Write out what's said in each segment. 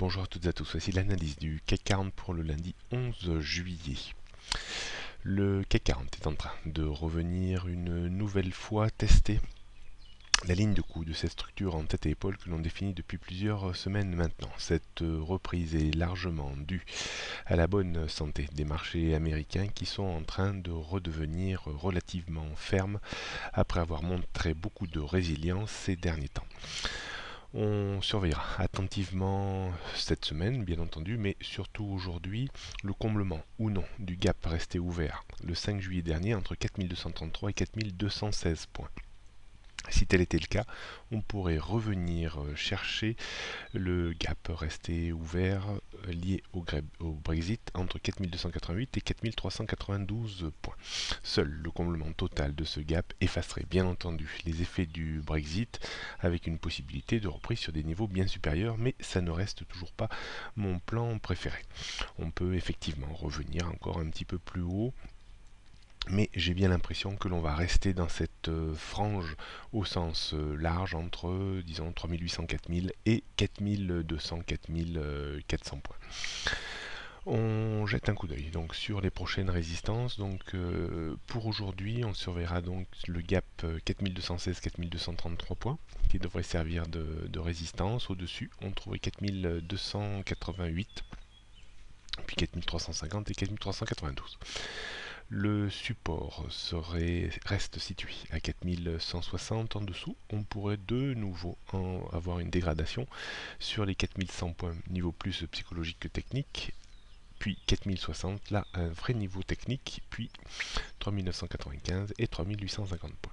Bonjour à toutes et à tous, voici l'analyse du CAC 40 pour le lundi 11 juillet. Le CAC 40 est en train de revenir une nouvelle fois tester la ligne de coup de cette structure en tête et épaule que l'on définit depuis plusieurs semaines maintenant. Cette reprise est largement due à la bonne santé des marchés américains qui sont en train de redevenir relativement fermes après avoir montré beaucoup de résilience ces derniers temps. On surveillera attentivement cette semaine, bien entendu, mais surtout aujourd'hui, le comblement ou non du gap resté ouvert le 5 juillet dernier entre 4233 et 4216 points. Si tel était le cas, on pourrait revenir chercher le gap resté ouvert lié au Brexit entre 4288 et 4392 points. Seul le comblement total de ce gap effacerait bien entendu les effets du Brexit avec une possibilité de reprise sur des niveaux bien supérieurs, mais ça ne reste toujours pas mon plan préféré. On peut effectivement revenir encore un petit peu plus haut, mais j'ai bien l'impression que l'on va rester dans cette frange au sens large entre, disons, 3800-4000 et 4200-4400 points. On jette un coup d'œil donc sur les prochaines résistances. Donc pour aujourd'hui, on surveillera donc le gap 4216-4233 points qui devrait servir de résistance. Au-dessus, on trouverait 4288, puis 4350 et 4392. Le support reste situé à 4160 en dessous. On pourrait de nouveau avoir une dégradation sur les 4100 points, niveau plus psychologique que technique, puis 4060, là un vrai niveau technique, puis 3995 et 3850 points.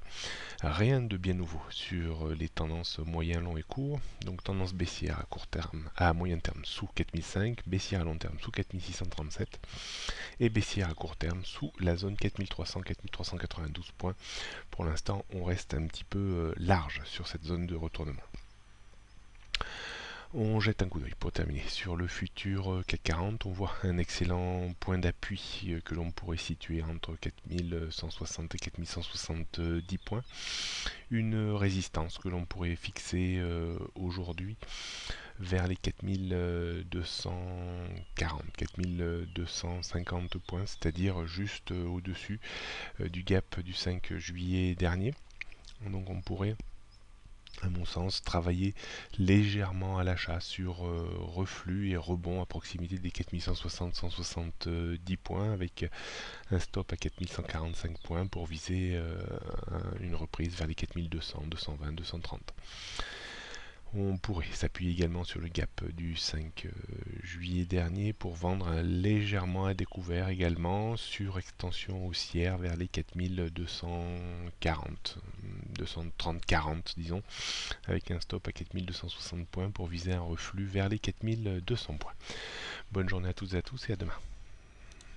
Rien de bien nouveau sur les tendances moyen, long et court. Donc tendance baissière à court terme, à moyen terme sous 4005, baissière à long terme sous 4637 et baissière à court terme sous la zone 4300-4392 points. Pour l'instant, on reste un petit peu large sur cette zone de retournement. On jette un coup d'œil pour terminer sur le futur CAC 40. On voit un excellent point d'appui que l'on pourrait situer entre 4160 et 4170 points. Une résistance que l'on pourrait fixer aujourd'hui vers les 4240, 4250 points, c'est-à-dire juste au-dessus du gap du 5 juillet dernier. Donc on pourrait, à mon sens, travailler légèrement à l'achat sur reflux et rebond à proximité des 4160-170 points avec un stop à 4145 points pour viser une reprise vers les 4200, 220, 230. On pourrait s'appuyer également sur le gap du 5 juillet dernier pour vendre légèrement à découvert également sur extension haussière vers les 4240, 230-40 disons, avec un stop à 4260 points pour viser un reflux vers les 4200 points. Bonne journée à toutes et à tous et à demain.